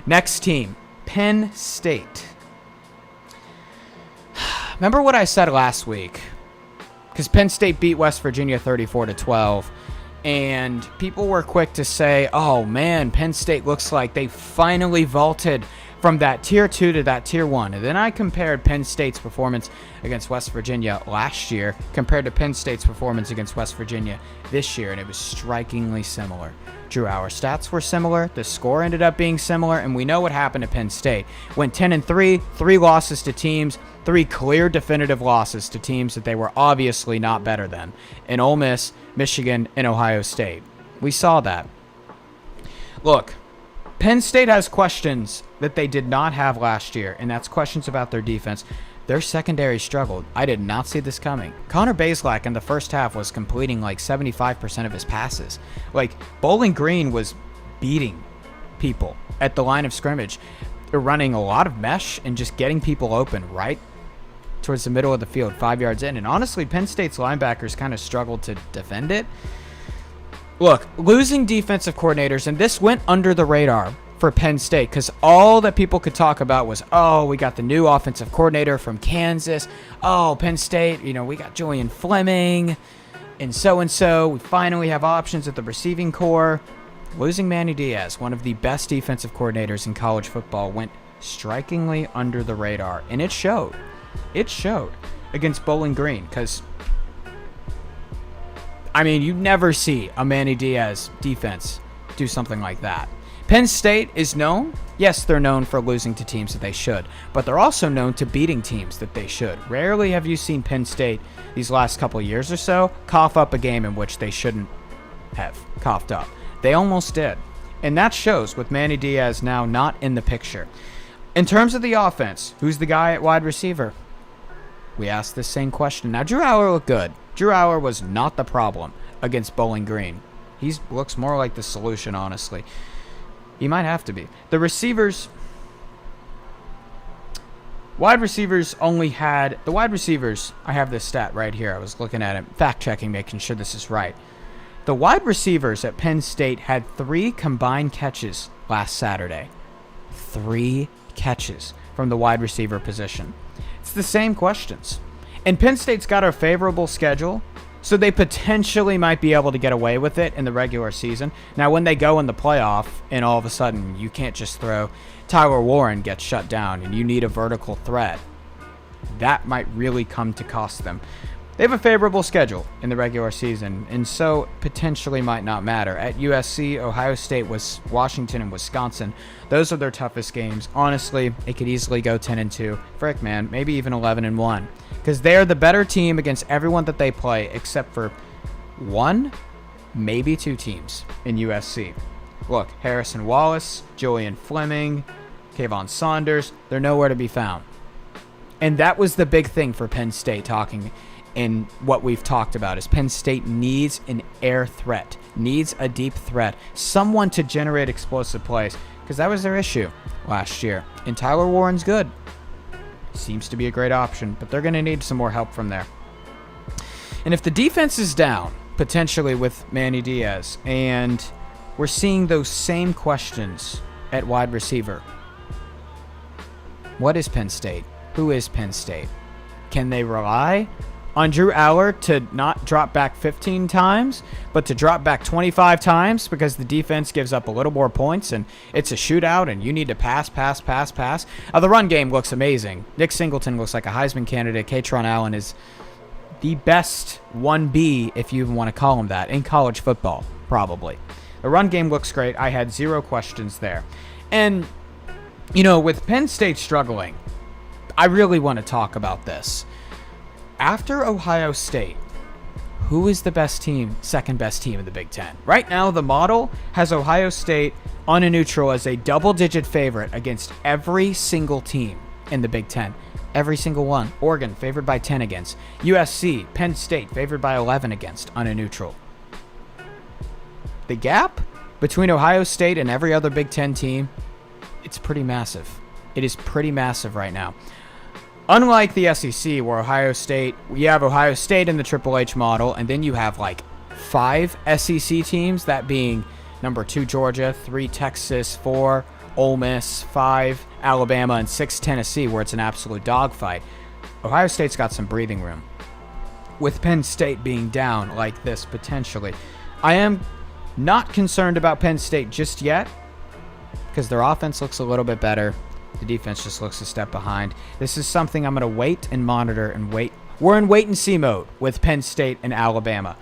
Next team, Penn State. Remember what I said last week? Because Penn State beat West Virginia 34-12. And people were quick to say, oh man, Penn State looks like they finally vaulted from that Tier 2 to that Tier 1. And then I compared Penn State's performance against West Virginia last year compared to Penn State's performance against West Virginia this year, and it was strikingly similar. Drew, our stats were similar, the score ended up being similar, and we know what happened to Penn State. Went 10-3, 3 losses to teams, 3 clear definitive losses to teams that they were obviously not better than, in Ole Miss, Michigan, and Ohio State. We saw that. Look, Penn State has questions that they did not have last year, and that's questions about their defense. Their secondary struggled. I did not see this coming. Connor Bazelak in the first half was completing like 75% of his passes. Like, Bowling Green was beating people at the line of scrimmage. They're running a lot of mesh and just getting people open right towards the middle of the field, 5 yards in. And honestly, Penn State's linebackers kind of struggled to defend it. Look, losing defensive coordinators, and this went under the radar for Penn State because all that people could talk about was, oh, we got the new offensive coordinator from Kansas. Oh, Penn State, we got Julian Fleming and so. We finally have options at the receiving core. Losing Manny Diaz, one of the best defensive coordinators in college football, went strikingly under the radar, and it showed. It showed against Bowling Green because, you never see a Manny Diaz defense do something like that. Penn State is known, yes, they're known for losing to teams that they should, but they're also known to beating teams that they should. Rarely have you seen Penn State these last couple of years or so cough up a game in which they shouldn't have coughed up. They almost did, and that shows with Manny Diaz now not in the picture. In terms of the offense, who's the guy at wide receiver? We asked this same question. Now, Drew Allar looked good. Drew Allar was not the problem against Bowling Green. He looks more like the solution, honestly. He might have to be. The receivers, wide receivers only had, I have this stat right here. I was looking at it, fact-checking, making sure this is right. The wide receivers at Penn State had 3 combined catches last Saturday. 3 catches from the wide receiver position. It's the same questions. And Penn State's got a favorable schedule, so they potentially might be able to get away with it in the regular season. Now, when they go in the playoff and all of a sudden you can't just throw, Tyler Warren gets shut down and you need a vertical threat, that might really come to cost them. They have a favorable schedule in the regular season, and so potentially might not matter. At USC, Ohio State, Washington, and Wisconsin, those are their toughest games. Honestly, it could easily go 10-2. Frick, man, maybe even 11-1. Because they're the better team against everyone that they play, except for 1, maybe 2 teams in USC. Look, Harrison Wallace, Julian Fleming, Kayvon Saunders, they're nowhere to be found. And that was the big thing for Penn State talking. And what we've talked about is Penn State needs an air threat, needs a deep threat, someone to generate explosive plays, because that was their issue last year. And Tyler Warren's good. Seems to be a great option, but they're going to need some more help from there. And if the defense is down, potentially with Manny Diaz, and we're seeing those same questions at wide receiver, what is Penn State? Who is Penn State? Can they rely on Drew Allar to not drop back 15 times, but to drop back 25 times because the defense gives up a little more points and it's a shootout and you need to pass? The run game looks amazing. Nick Singleton looks like a Heisman candidate. Katron Allen is the best 1B, if you even want to call him that, in college football, probably. The run game looks great. I had 0 questions there. And, with Penn State struggling, I really want to talk about this. After Ohio State, who is the best team, second best team in the Big Ten? Right now, the model has Ohio State on a neutral as a double-digit favorite against every single team in the Big Ten. Every single one. Oregon, favored by 10 against. USC, Penn State, favored by 11 against on a neutral. The gap between Ohio State and every other Big Ten team, it's pretty massive. It is pretty massive right now. Unlike the SEC, where you have Ohio State in the Triple H model, and then you have like 5 SEC teams, that being number 2 Georgia, 3 Texas, 4 Ole Miss 5, Alabama, and 6 Tennessee, where it's an absolute dogfight. Ohio State's got some breathing room. With Penn State being down like this potentially, I am not concerned about Penn State just yet because their offense looks a little bit better. The defense just looks a step behind. This is something I'm going to wait and monitor and wait. We're in wait and see mode with Penn State and Alabama.